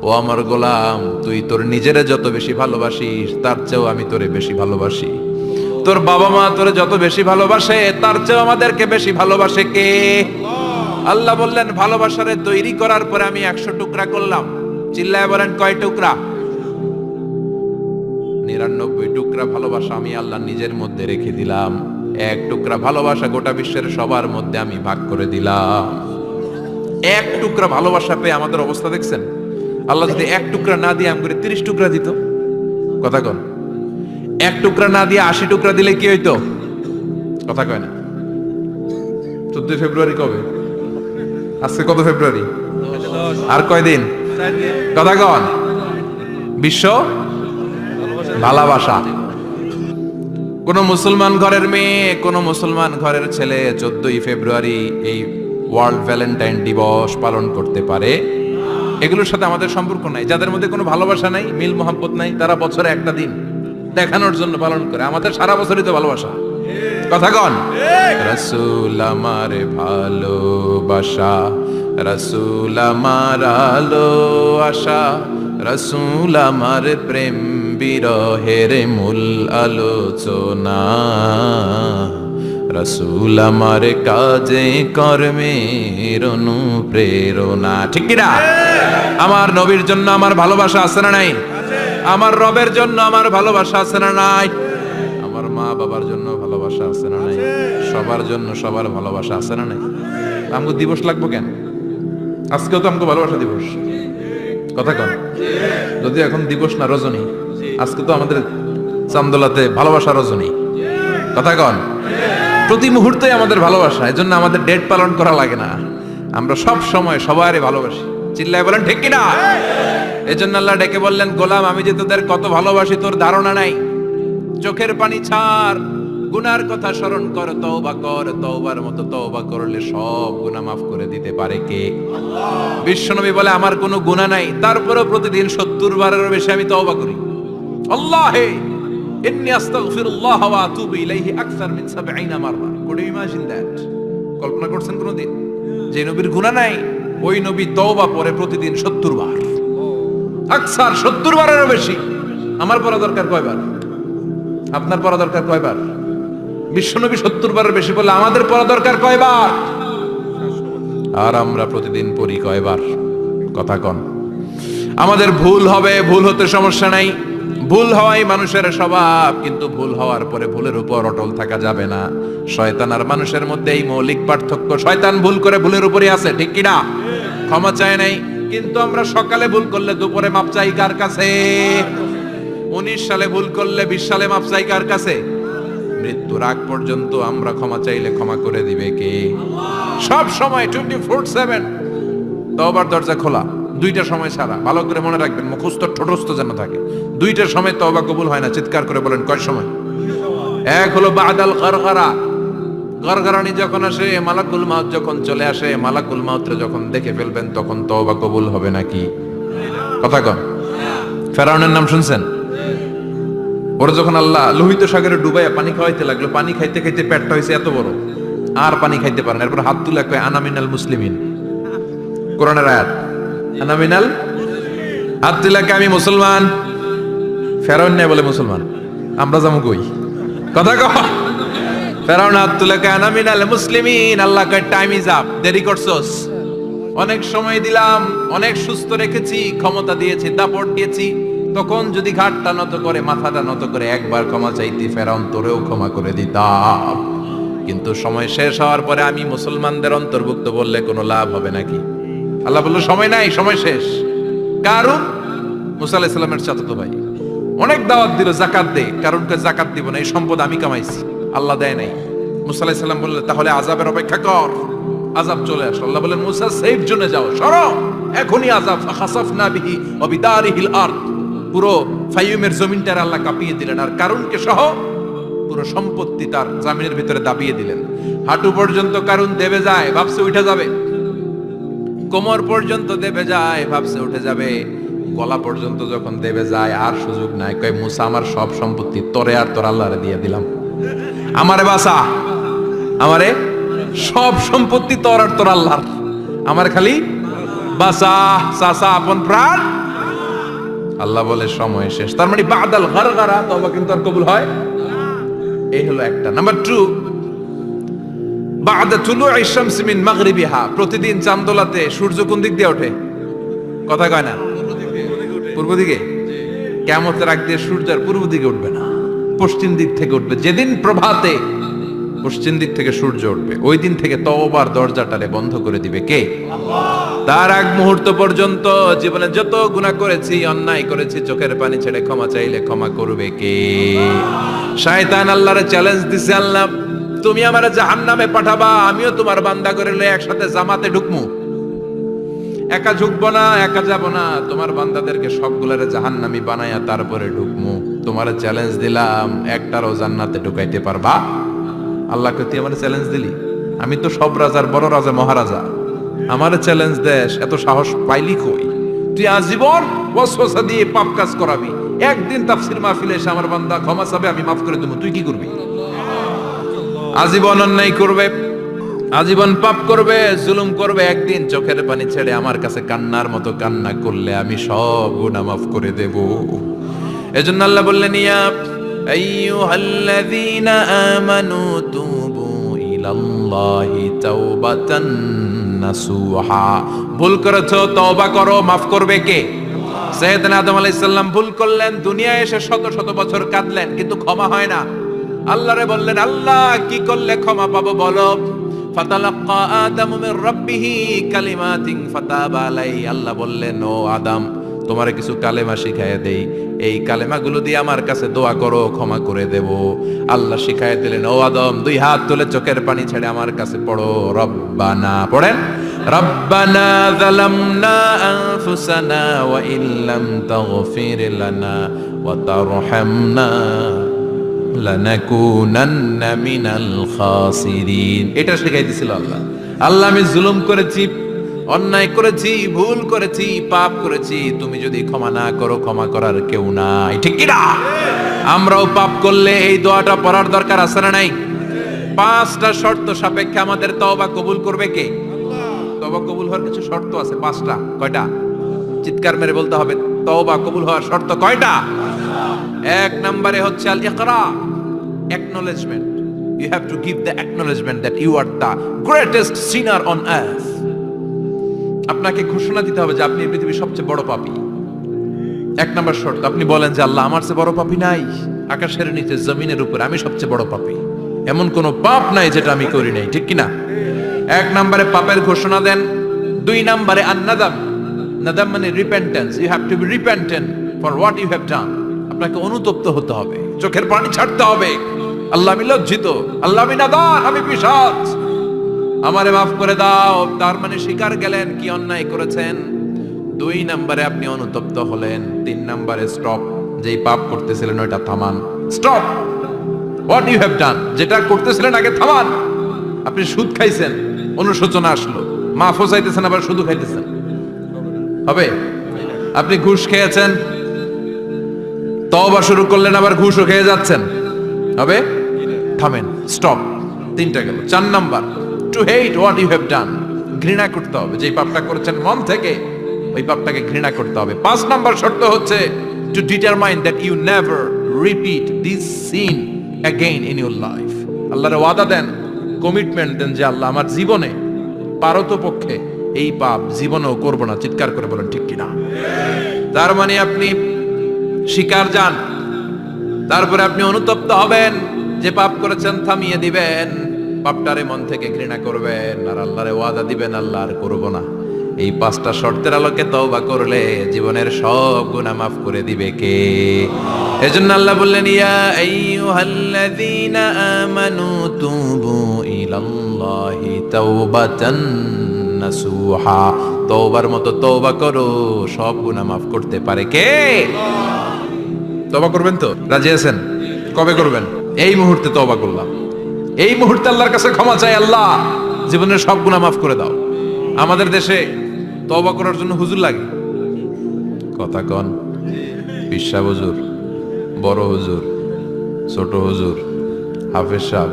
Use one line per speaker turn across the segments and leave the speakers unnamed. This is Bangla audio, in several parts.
ও আমার গোলাম, তুই তোর নিজেরে যত বেশি ভালোবাসিস তার চেয়েও আমি তোরে বেশি ভালোবাসি। তোর বাবা মা তোরে যত বেশি ভালোবাসে তার চেয়েও আমাদেরকে বেশি ভালোবাসে কে? আল্লাহ বললেন ভালোবাসারে তৈরি করার পরে আমি 100 টুকরা করলাম। চিল্লায় বলেন কয় টুকরা? 99 টুকরা ভালোবাসা আমি আল্লাহ নিজের মধ্যে রেখে দিলাম। 1 টুকরা ভালোবাসা গোটা বিশ্বের সবার মধ্যে আমি ভাগ করে দিলাম। 1 টুকরা ভালোবাসা পেয়ে আমাদের অবস্থা দেখছেন? আল্লাহ যদি 1 টুকরা না দিয়ে আমাকে 30 টুকরা দিত, কথা কন, 1 টুকরা না দিয়ে 80 টুকরা দিলে কি হইতো? কথা কয় না। 14 ফেব্রুয়ারি কবে? আজকে কত ফেব্রুয়ারি? আর কয়দিন? কথা কন। বিশ্ব ভালোবাসা। কোন মুসলমান ঘরের মেয়ে, কোন মুসলমান ঘরের ছেলে 14ই ফেব্রুয়ারি এই ওয়ার্ল্ড ভ্যালেন্টাইন দিবস পালন করতে পারে? এগুলোর সাথে আমাদের সম্পর্ক নাই। যাদের মধ্যে কোনো ভালোবাসা নাই, মিল মোহাব্বত নাই, তারা বছরে একটা দিন দেখানোর জন্য পালন করে। আমাদের সারা বছরই তো ভালোবাসা। কথা কন। রাসূল আমার ভালোবাসা, রাসূল আমার আলো আশা, রাসূল আমার প্রেম বিরহের মূল আলোচনা, রাসূল আমার কাজে কর্মের অনুপ্রেরণা। ঠিক কি না? আমার নবীর জন্য আমার ভালোবাসা আছে না নাই? আমার রবের জন্য আমার ভালোবাসা আছে না নাই? আমার মা বাবার জন্য ভালোবাসা আছে না নাই? সবার জন্য সবার ভালোবাসা আছে না নাই? আমগো দিবস লাগবো কেন? আজকেও তো আমগো ভালোবাসা দিবস। কথা কন। যদি এখন দিবস না রজনী, আজকে তো আমাদের চান্দোলাতে ভালোবাসা রজনী। কথা কন। প্রতি মুহূর্তে আমাদের ভালোবাসা, এজন্য আমাদের ডেট পালন করা লাগে না। আমরা সব সময় সবারই ভালোবাসি। চিল্লায় বলেন ঠিক কিনা? এজন্য আল্লাহ ডেকে বললেন, গোলাম আমি যে তোদের কত ভালোবাসি তোর ধারণা নাই। চোখের পানি ছাড়, গুনার কথা স্মরণ কর, তওবা কর। তওবার মতো তওবা করলে সব গুনাহ মাফ করে দিতে পারে কে? বিশ্বনবী বলে আমার কোনো গুনাহ নাই, তারপরেও প্রতিদিন 70 বারেরও বেশি আমি তওবা করি। আল্লাহে ইন্নী আস্তাগফিরুল্লাহ ওয়া আতুবু ইলাইহি আকসার মিন 70 মাররা। Could you imagine that? কল্পনা করছেন কোনদিন যে নবীর গুনাহ নাই, ওই নবী তওবা পড়ে প্রতিদিন 70 বার, আকসার 70 বারেরও বেশি। আমার পড়া দরকার কয়বার? আপনার পড়া দরকার কয়বার? বিশ্বনবী 70 বারের বেশি বলে আমাদের পড়া দরকার কয়বার? আর আমরা প্রতিদিন পড়ি কয়বার? কথা কন। আমাদের ভুল হবে, ভুল হতে সমস্যা নাই। ভুল হওয়াই মানুষের স্বভাব, কিন্তু ভুল হওয়ার পরে ভুলের উপর অটল থাকা যাবে না। শয়তান আর মানুষের মধ্যে এই মৌলিক পার্থক্য। শয়তান ভুল করে ভুলের উপরই আছে, ঠিক কি না? ক্ষমা চায় নাই, কিন্তু আমরা সকালে ভুল করলে দুপুরে মাপ চাই কার কাছে? 19 সালে ভুল করলে 20 সালে মাপ চাই কার কাছে? মৃত্যুর আগ পর্যন্ত আমরা ক্ষমা চাইলে ক্ষমা করে দিবে কে? সব সময় 24/7 তওবার দরজা খোলা। 2টা সময় ছাড়া, ভালো করে মনে রাখবেন, মুখস্থ ঠোঁটস্থ যেন থাকে। 2টার সময় তওবা কবুল হয় না। চিৎকার করে বলেন কয় সময়? এক হলো বাদাল গরগরা, গরগরানি যখন আসে, মালাকুল মাউত যখন চলে আসে, মালাকুল মাউতরে যখন দেখে ফেলবেন তখন তওবা কবুল হবে নাকি? কথা কন। ফেরাউনের নাম শুনছেন? ওরা যখন আল্লাহ লোহিত সাগরে ডুবাইয়া পানি খাওয়াইতে লাগলো, পানি খাইতে খাইতে পেটটা হয়েছে এত বড়, আর পানি খাইতে পারে না। এরপর হাত তুলে কয় আনা মিনাল মুসলিমিন। কোরআনের আয়াত, আনা মিনাল, হাত তুলে কয় আমি মুসলমান। ফেরাউন না বলে মুসলমান, আমরা যাবো কই? কথা কয়। ফেরাউন হাত তুলে কয় আনা মিনাল মুসলিমিন। আল্লাহ কয় টাইম ইজ আপ, দেরি করছস। অনেক সময় দিলাম, অনেক সুস্থ রেখেছি, ক্ষমতা দিয়েছি, দাপট দিয়েছি, তখন যদি ঘাটটা নত করে, মাথাটা নত করে একবার ক্ষমা চাইতি, ফেরাউন তোরেও ক্ষমা করে দিতাম। কিন্তু সময় শেষ হওয়ার পরে আমি মুসলমানদের অন্তর্ভুক্ত বললে কোনো লাভ হবে নাকি? আল্লাহ বলল সময় নাই, সময় শেষ। কারণ মুসা আলাইহিস সালামের চাচাতো ভাই অনেক দাওয়াত দিল, যাকাত দে। কারণকে যাকাত দিব না, এই সম্পদ আমি কামাইছি, আল্লাহ দেয় নাই। মুসা আলাইহিস সালাম বললেন তাহলে আযাবের অপেক্ষা কর। আযাব চলে আসলো। আল্লাহ বললেন মুসা সেফ জোনে যাও, সরো, এখনই আযাব। ফাখাসাফনা বিহি ওয়া বিদারিহিল আরদ, পুরো ফাইয়ুমের জমিনটার আল্লাহ কাঁপিয়ে দিলেন, আর কারুনকে সহ পুরো সম্পত্তি তার জামিনের ভিতরে দাবিয়ে দিলেন। হাঁটু পর্যন্ত কারুন দেবে যায়, ভাবছে উঠে যাবে। কোমর পর্যন্ত দেবে যায়, ভাবছে উঠে যাবে। গলা পর্যন্ত যখন দেবে যায় আর সুযোগ নাই। কয় মুসা আমার সব সম্পত্তি তোরে আর তোর আল্লাহরে দিয়ে দিলাম, আমারে বাঁচা, আমারে সব সম্পত্তি তোর আর তোর আল্লাহর, আমার খালি বাঁচা। চাচা আপন প্রাণ আল্লাহ বলে সময় শেষ। তার মানে বাদাল গারগারা তওবা কিন্তু আর কবুল হয়। এই হলো একটা। নাম্বার 2, বাদা তুলুই শামসি মিন মাগরিবিহা, প্রতিদিন চাঁদোলাতে সূর্য কোন দিক দিয়ে ওঠে? কথা কয় না? পূর্ব দিকে। কিয়ামতের আগ দিয়ে সূর্য আর পূর্ব দিকে উঠবে না, পশ্চিম দিক থেকে উঠবে। যেদিন প্রভাতে পশ্চিম দিক থেকে সূর্য উঠবে, ওই দিন থেকে তওবার দরজাটারে বন্ধ করে দিবে কে? তার আগ মুহূর্ত পর্যন্ত জীবনে যত গুনাহ করেছি, অন্যায় করেছি, চোখের পানি ছেড়ে ক্ষমা চাইলে ক্ষমা করবে কে? শয়তান আল্লাহরে চ্যালেঞ্জ দিছে, আল্লাহ তুমি আমারে জাহান্নামে পাঠাবা, আমিও তোমার বান্দা করে লয়ে একসাথে জামাতে ঢুকমু। একা ঢুকবো না, একা যাব না, তোমার বান্দাদেরকে সবগুলারে জাহান্নামী বানায়া তারপরে ঢুকমু। তোমার চ্যালেঞ্জ দিলাম, একটারও জান্নাতে ঢুকাইতে পারবা? আল্লাহকে তুই আমার চ্যালেঞ্জ দিলি? আমি তো সব রাজার বড় রাজা, মহারাজা, আমার চ্যালেঞ্জ দেশ, এত সাহস পাইলি কই? তুই আজীবন ওয়াসওয়াসা দিয়ে পাপ কাজ করাবি, একদিন তাফসীর মাহফিলে এসে আমার বান্দা ক্ষমা চাবে, আমি মাফ করে দেবো, তুই কি করবি? আজীবন অন্যায় করবে, আজীবন পাপ করবে, জুলুম করবে, একদিন চোখের পানি ছেড়ে আমার কাছে কান্নার মতো কান্না করলে আমি সব গুনাহ মাফ করে দেব। এজন্য আল্লাহ বললেন, ইয়া আইয়ুহাল্লাযীনা আমানু তুবু ইলাল্লাহি তাওবাতান নাসুহা। ভুল করেছো, তওবা করো, মাফ করবে কে? সাইয়েদনা আদম আলাইহিস সালাম ভুল করলেন, দুনিয়ায় এসে শত শত বছর কাঁদলেন, কিন্তু ক্ষমা হয় না। আল্লাহরে বললেন, আল্লাহ কি করলে ক্ষমা পাবো বলো? ফাতালাক্কা আদামু মির রাব্বিহি কালিমাতিন ফাতাবা আলাইহি। আল্লাহ বললেন, ও আদম, তোমারে কিছু কালেমা শিখাইয়া দেই, এই কালেমাগুলো দিয়ে আমার কাছে দোয়া করো, ক্ষমা করে দেব। আল্লাহ শিখাইয়া দিলেন, ও আদম, 2 হাত তুলে চোখের পানি ছেড়ে আমার কাছে পড়ো, রব্বানা, পড়েন, রব্বানা যালামনা আনফুসানা ওয়া ইল্লাম তাগফির লানা ওয়া তারহামনা লানাকুনান্না মিনাল খাসিরিন। এটা শিখাই দিয়েছিল আল্লাহ। আল্লাহ, আমি জুলুম করেছি, অন্যায় করেছি, ভুল করেছি, পাপ করেছি, তুমি যদি ক্ষমা না করো, ক্ষমা করার কেউ নাই, ঠিক কি না? আমরাও পাপ করলে এই দোয়াটা পড়ার দরকার আছে না নাই? 5টা শর্ত সাপেক্ষে আমাদের তওবা কবুল করবে কে? তওবা কবুল হওয়ার কিছু শর্ত আছে 5টা। কয়টা? চিৎকার মেরে বলতে হবে, তওবা কবুল হওয়ার শর্ত কয়টা? 1 নম্বরে হচ্ছে আল ইকরা, acknowledgement. You have to give the acknowledgement that you are the greatest sinner on earth. আপনাকে ঘোষণা দিতে হবে যে আপনি এই পৃথিবীর সবচেয়ে বড় পাপী। 1 নম্বর শর্ত, আপনি বলেন যে আল্লাহ, আমার চেয়ে বড় পাপী নাই, আকাশের নিচে জমিনের উপরে আমি সবচেয়ে বড় পাপী, এমন কোন পাপ নাই যেটা আমি করি নাই, ঠিক কিনা? 1 নম্বরে পাপের ঘোষণা দেন। 2 নম্বরে আন-নাদাম, নাদাম মানে repentance. You have to be repentant for what you have done. আপনাকে অনুতপ্ত হতে হবে, চোখের পানি ছাড়তে হবে। আল্লাহ, আমি লজ্জিত, আল্লাহ আমি নাদান, আমি পিশাচ, আমারে মাফ করে দাও। তার মানে স্বীকার গেলেন কি অন্যায় করেছেন। 2 নম্বরে আপনি অনুতপ্ত হলেন। 3 নম্বরে স্টপ, যেই পাপ করতেছিলেন ওইটা থামান। Stop what you have done, যেটা করতেছিলেন আগে থামান। আপনি সুদ খাইছেন, অনুশোচনা আসলো, মাফও চাইতেছেন, আবার সুদ খাইতেছেন, হবে? আপনি ঘুষ খেয়েছেন, তওবা শুরু করলেন, আবার ঘুষও খেয়ে যাচ্ছেন, হবে? থামেন, স্টপ। 3টা গেল। 4 number, to hate what you have done, ঘৃণা করতে হবে, যে পাপটা করেছেন মন থেকে ওই পাপটাকে ঘৃণা করতে হবে। 5 নাম্বার শর্ত হচ্ছে to determine that you never repeat this sin again in your life. আল্লাহর ওয়াদা দেন, কমিটমেন্ট দেন যে আল্লাহ, আমার জীবনে পারতপক্ষে এই পাপ জীবনেও করব না। চিৎকার করে বলেন ঠিক কিনা? তার মানে আপনি শিকার যান, তারপরে আপনি অনুতপ্ত হবেন, যে পাপ করেছেন থামিয়ে দিবেন, পাপটারে মন থেকে ঘৃণা করবেন, আর আল্লাহরে ওয়াদা দিবেন, আল্লাহ আর করব না। এই 5টা শর্তের আলোকে তওবা করলে জীবনের সব গুনাহ মাফ করে দিবে কে? এজন্য আল্লাহ বললেন, ইয়া আইয়ুহাল্লাযীনা আমানু তুবু ইলাল্লাহি তাওবাতান নাসুহা। তওবার মতো তওবা করো, সব গুনাহ মাফ করতে পারে কে? তওবা করবেন তো? রাজি আছেন? কবে করবেন? এই মুহূর্তে তওবা করলাম, এই মুহূর্তে আল্লাহর কাছে ক্ষমা চাই, আল্লাহ জীবনের সব গুনাহ মাফ করে দাও। আমাদের দেশে তওবা করার জন্য হুজুর লাগে, কথা কন, পিসা হুজুর, বড় হুজুর, ছোট হুজুর, হাফেজ সাহেব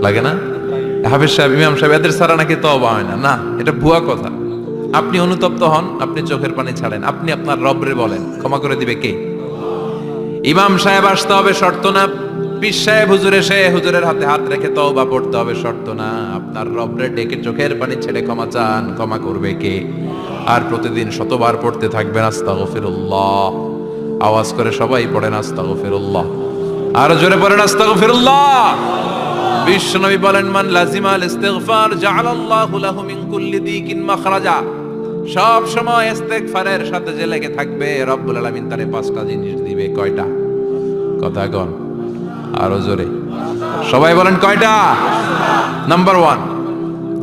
লাগে না? হাফেজ সাহেব, ইমাম সাহেব, এদের ছাড়া নাকি তওবা হয় না। না, এটা ভুয়া কথা। আপনি অনুতপ্ত হন, আপনি চোখের পানি ছাড়েন, আপনি আপনার রবরে বলেন, ক্ষমা করে দিবে কে? ইমাম সাহেব আসতে হবে শর্ত না, পীর সাহেব হুজুর এসে হুজুরের হাতে হাত রেখে তওবা পড়তে হবে শর্ত না। আপনার রবরে ডেকে চোখের পানি ছেড়ে ক্ষমা চান, ক্ষমা করবে কে? আর প্রতিদিন শতবার পড়তে থাকবেন আস্তাগফিরুল্লাহ। আওয়াজ করে সবাই পড়েন আস্তাগফিরুল্লাহ, আর জোরে পড়েন আস্তাগফিরুল্লাহ। বিশ্বনবী বলেন, মান লাজিমাল ইস্তিগফার জাআলাল্লাহু লাহু মিন কুল্লি দিকিন মাখরাজা। সব সময় ইস্তিগফারের সাথে যে লেগে থাকবে, রব্বুল আলামিন তারে 5টা জিনিস দিবে। কয়টা? কথা কন আরো জোরে, সবাই বলেন কয়টা? নাম্বার 1,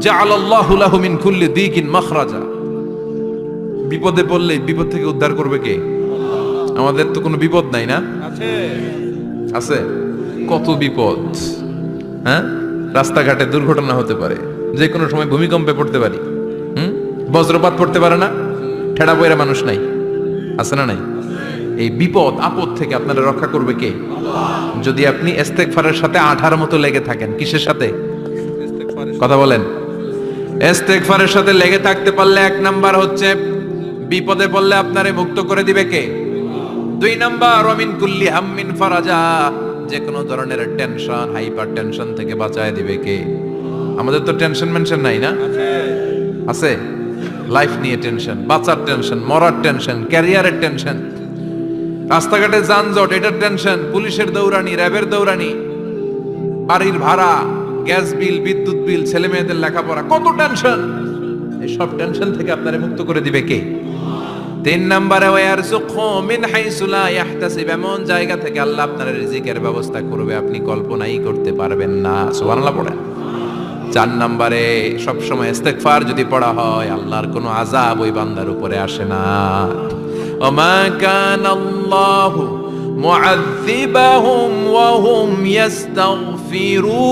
জাআলাল্লাহু লাহু মিন কুল্লি দিকিন মাখরাজা। বিপদে পড়লে বিপদ থেকে উদ্ধার করবে কে? আমাদের তো কোনো বিপদ নাই না? আছে। কত বিপদ, হ্যাঁ? রাস্তাঘাটে দুর্ঘটনা হতে পারে, যে কোনো সময় ভূমিকম্পে পড়তে পারি, বজ্রপাত পড়তে পারে না, ঠেড়া বইরা মানুষ নাই, আছে না নাই? এই বিপদ আপদ থেকে আপনারা রক্ষা করবে কে? যদি আপনি ইস্তেগফারের সাথে আঠার মতো লেগে থাকেন। কিসের সাথে? কথা বলেন। ইস্তেগফারের সাথে লেগে থাকতে পারলে 1 নাম্বার হচ্ছে বিপদে পড়লে আপনারে মুক্ত করে দিবে কে? 2 নাম্বার ওমিন কুল্লি হাম্মিন ফারাজা, যে কোনো ধরনের টেনশন, হাইপার টেনশন থেকে বাঁচায় দিবে কে? আমাদের তো টেনশন মেনশন নাই না? আছে। লাইফ নিয়ে টেনশন, বাঁচার টেনশন, মরার টেনশন, ক্যারিয়ারের টেনশন, রাস্তাঘাটে যানজট এটার টেনশন, পুলিশের দৌড়ানি, র্যাবের দৌড়ানি, বাড়ির ভাড়া, গ্যাস বিল, বিদ্যুৎ বিল, ছেলে মেয়েদের লেখাপড়া, কত টেনশন। এই সব টেনশন থেকে আপনারে মুক্ত করে দিবে কে? 3 নম্বরে ওয়ারযুকহু মিন হাইসু লা ইয়াহতাসিব, এমন জায়গা থেকে আল্লাহ আপনার রিজিকের ব্যবস্থা করবে আপনি কল্পনাই করতে পারবেন না। সুবহানাল্লাহ পড়েন। 4 নম্বরে সব সময় ইস্তেগফার যদি পড়া হয়, আল্লাহর কোনো আযাব ওই বান্দার উপরে আসে না। ওমা কানাল্লাহু মুআযযিবাহুম ওয়া হুম ইস্তাগফিরুন।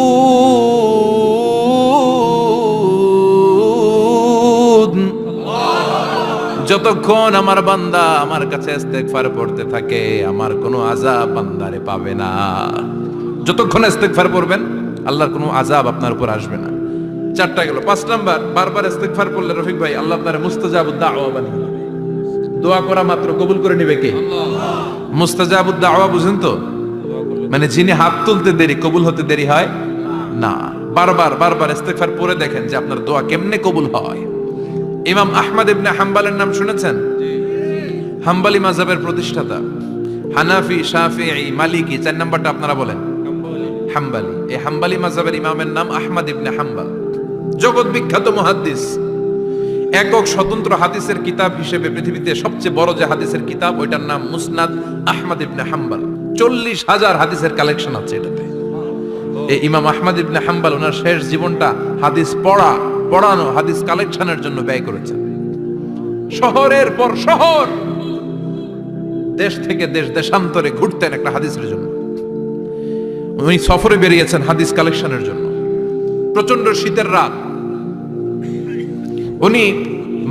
যতক্ষণ আমার বান্দা আমার কাছে ইস্তেগফার পড়তে থাকে, আমার কোনো আযাব বান্দারে পাবে না। যতক্ষণ ইস্তেগফার পড়বেন, আল্লাহর কোনো আযাব আপনার উপর আসবে না। 4টা গেল। 5 নাম্বার, বারবার ইস্তেগফার পড়লে রফিক ভাই আল্লাহ আপনারে মুস্তাজাবুদ দাওয়া বানিয়ে, দোয়া করা মাত্র কবুল করে নেবে কে? মুস্তাজাবুদ দাওয়া বুঝেন তো? মানে যিনি হাত তুলতে দেরি, কবুল হতে দেরি হয় না। বারবার বারবার ইস্তেগফার পড়ে দেখেন যে আপনার দোয়া কেমনে কবুল হয়। ইমাম আহমদ ইবনে হাম্বলের নাম শুনেছেন? হাম্বলি মাযহাবের প্রতিষ্ঠাতা। হানাফি, শাফিঈ, মালিকি, 4 নাম্বারটা আপনারা বলেন হাম্বলি। এই হাম্বলি মাযহাবের ইমামের নাম আহমদ ইবনে হাম্বল, জগৎ বিখ্যাত মুহাদ্দিস। একক স্বতন্ত্র হাদিসের কিতাব হিসেবে পৃথিবীতে সবচেয়ে বড় যে হাদিসের কিতাব, ওইটার নাম মুসনাদ আহমদ ইবনে হাম্বল। 40,000 হাদিসের কালেকশন আছে এটাতে। এই ইমাম আহমদ ইবনে হাম্বল ওনার শেষ জীবনটা হাদিস পড়ানো, হাদিস কালেকশনের জন্য ব্যয় করেছেন। শহরের পর শহর, দেশ থেকে দেশ, দেশান্তরে ঘুরতেন একটা হাদিসের জন্য। উনি সফরে বেরিয়েছেন হাদিস কালেকশনের জন্য। প্রচন্ড শীতের রাত, উনি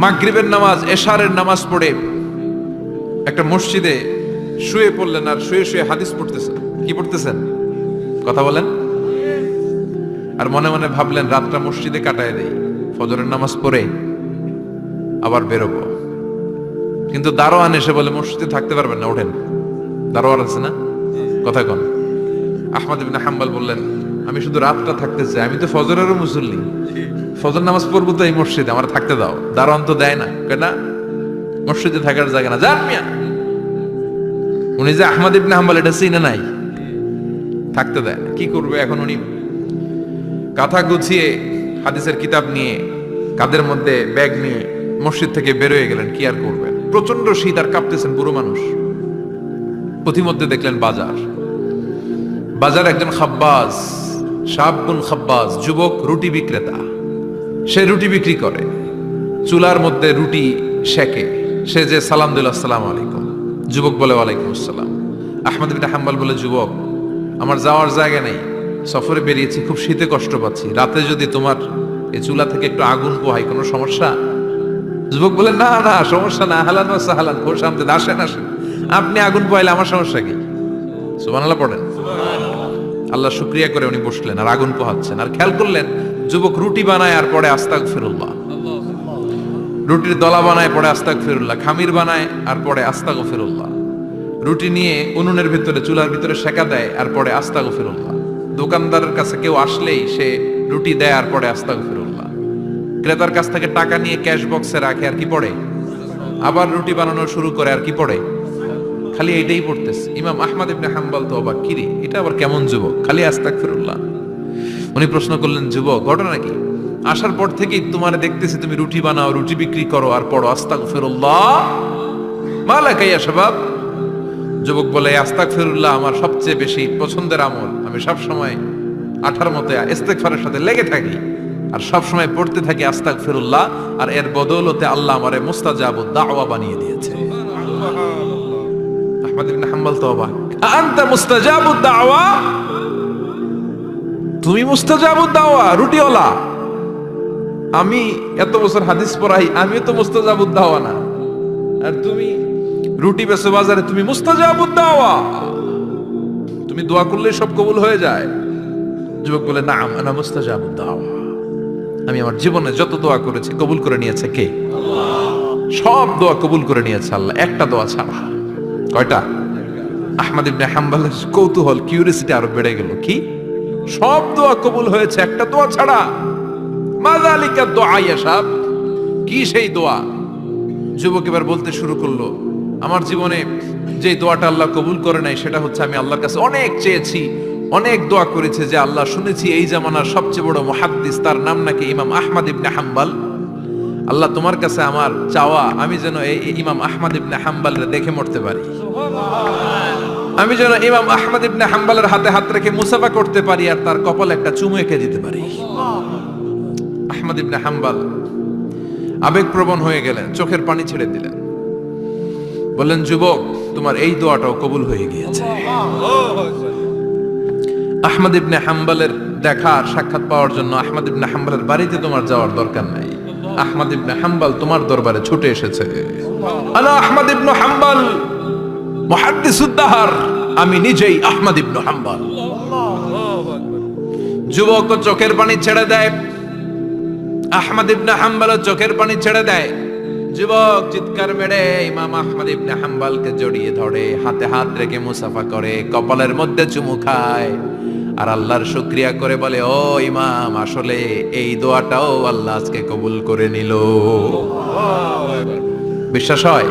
মাগরিবের নামাজ, এশারের নামাজ পড়ে একটা মসজিদে শুয়ে পড়লেন, আর শুয়ে শুয়ে হাদিস পড়তেছেন। কি পড়তেছেন? কথা বলেন। আর মনে মনে ভাবলেন রাতটা মসজিদে কাটায় দেই, ফজরের নামাজ পড়ে আবার বেরোবো। কিন্তু দারোয়ান এসে বলে মসজিদে থাকতে পারবেন না, ওঠেন। দারোয়ান আছে না? কথা কন। আহমদ ইবনে হাম্বল বললেন, আমি শুধু রাতটা থাকতে চাই, আমি তো ফজরেরও মুসল্লি, ফজর নামাজ পড়বো তো এই মসজিদে, আমার থাকতে দাও। দারোয়ান তো দেয় না, কেনা মসজিদে থাকার জায়গা না, যান মিয়া। উনি যে আহমদ ইবনে হাম্বল এটা চিনে নাই, থাকতে দেয় না। কি করবে এখন? উনি কাঁথা গুছিয়ে হাদিসের কিতাব নিয়ে, কাঁধের মধ্যে ব্যাগ নিয়ে মসজিদ থেকে বেরোয় গেলেন। কি আর করবেন, প্রচন্ড শীত, আর কাঁপতেছেন, বুড়ো মানুষ। পথিমধ্যে দেখলেন বাজার একজন খাব্বাজ, শাবুন খাব্বাজ, যুবক রুটি বিক্রেতা। সে রুটি বিক্রি করে, চুলার মধ্যে রুটি সেকে। সে যে সালাম দিল, আসসালামু আলাইকুম। যুবক বলে ওয়ালাইকুম আসসালাম। আহমদ ইবনে হাম্বল বলে, যুবক আমার যাওয়ার জায়গা নেই, সফরে বেরিয়েছি, খুব শীতে কষ্ট পাচ্ছি, রাতে যদি তোমার এই চুলা থেকে একটু আগুন পোহাই কোনো সমস্যা? যুবক বলে, না না সমস্যা না, আহলান ওয়া সাহলান, খোশ আমদেদ, আসেন আসেন, আপনি আগুন পোহাইলে আমার সমস্যা কি? সুবহানাল্লাহ পড়েন। আল্লাহ শুকরিয়া করে উনি বসলেন আর আগুন পোহাচ্ছেন। আর খেয়াল করলেন যুবক রুটি বানায় আর পরে আস্তাগফিরুল্লাহ। রুটির দলা বানায় পড়ে আস্তাগফিরুল্লাহ, খামির বানায় আর পড়ে আস্তাগফিরুল্লাহ, রুটি নিয়ে উনুনের ভিতরে চুলার ভিতরে সেকা দেয় আর পড়ে আস্তাগফিরুল্লাহ, দোকানদারের কাছে কেউ আসলেই সে রুটি দেয় আর পড়ে আস্তাগফিরুল্লাহ, ক্রেতার কাছ থেকে টাকা নিয়ে ক্যাশ বক্সে রাখে আর কি পড়ে, আবার রুটি বানানো শুরু করে আর কি পড়ে, খালি এইটাই পড়তেছে। ইমাম আহমদ ইবনে হাম্বল তো অবাক, কিরে এটা আবার কেমন যুবক, খালি আস্তাগফিরুল্লাহ। উনি প্রশ্ন করলেন, যুবক ঘটনা কি? আসার পর থেকেই তোমার দেখতেছি তুমি রুটি বানাও, রুটি বিক্রি করো আর পড়ো আস্তাগফিরুল্লাহ, মালাকা ইয়া শাবাব। যুবক বলে, আস্তাগফিরুল্লাহ আমার সবচেয়ে বেশি পছন্দের আমল, আমি সব সময় আঠার মতো ইস্তেগফারের সাথে লেগে থাকি আর সব সময় পড়তে থাকি আস্তাগফিরুল্লাহ, আর এর বদৌলতে আল্লাহ আমারে মুস্তাজাবুদ দাওয়া বানিয়ে দিয়েছে। আহমদ ইবনে হাম্বল তো অবাক, আনতা মুস্তাজাবুদ দাওয়া, তুমি মুস্তাজাবুদ দাওয়া, রুটিওয়ালা। আমি এত বছর হাদিস পড়াই, আমিও তো মুস্তাজাবুদ দাওয়া না, আর তুমি রুটি বেচো বাজারে, তুমি মুস্তাজাবুদ দাওয়া, তুমি দোয়া করলে সব কবুল হয়ে যায়। যুবক বলে, না আনা মুস্তাজাবুদ দাওয়া, আমি আমার জীবনে যত দোয়া করেছি কবুল করে নিয়েছে কে? সব দোয়া কবুল করে নিয়েছে আল্লাহ, একটা দোয়া ছাড়া। কয়টা? আহমদ ইবনে হাম্বলের কৌতূহল, কিউরিয়াসিটি আরো বেড়ে গেল, কি সব দোয়া কবুল হয়েছে একটা দোয়া ছাড়া? মাযালিকা দোয়া ইয়া শাব, কি সেই দোয়া? যুবক এবার বলতে শুরু করলো, আমার জীবনে যে দোয়াটা আল্লাহ কবুল করে নাই সেটা হচ্ছে আমি আল্লাহর কাছে অনেক চেয়েছি, অনেক দোয়া করেছে যে আল্লাহ, শুনেছি এই জামানার সবচেয়ে বড় মুহাদ্দিস, তার নাম নাকি ইমাম আহমদ ইবনে হাম্বল। আল্লাহ তোমার কাছে আমার চাওয়া, আমি যেন এই ইমাম আহমদ ইবনে হাম্বলরে দেখে মরতে পারি, আমি যেন ইমাম আহমদ ইবনে হাম্বলের হাতে হাত রেখে মুসাফা করতে পারি আর তার কপালে একটা চুমু এঁকে দিতে পারি। আহমদ ইবনে হাম্বল আবেগপ্রবণ হয়ে গেলেন, চোখের পানি ছেড়ে দিলেন, বললেন, যুবক তোমার এই দোয়াটাও কবুল হয়ে গিয়েছে। আহমদ ইবনে হাম্বলের দেখা আর সাক্ষাৎ পাওয়ার জন্য আহমদ ইবনে হাম্বলের বাড়িতে তোমার যাওয়ার দরকার নাই, আহমদ ইবনে হাম্বল তোমার দরবারে ছুটে এসেছে। আনা আহমদ ইবনে হাম্বল মুহাদ্দিসুদ দাহর, আমি নিজেই আহমদ ইবনে হাম্বল। যুবক চোখের পানি ছেড়ে দেয়, আহমদ ইবনে হাম্বল চোখের পানি ছেড়ে দেয়। যুবক চিৎকার মেরে ইমাম আহমদ ইবনে হাম্বলকে জড়িয়ে ধরে, হাতে হাত রেখে মুসাফা করে, কপালের মধ্যে চুমু খায় আর আল্লাহর শুকরিয়া করে বলে, ও ইমাম, আসলে এই দোয়াটাও আল্লাহ আজকে কবুল করে নিল। বিশ্বাস হয়?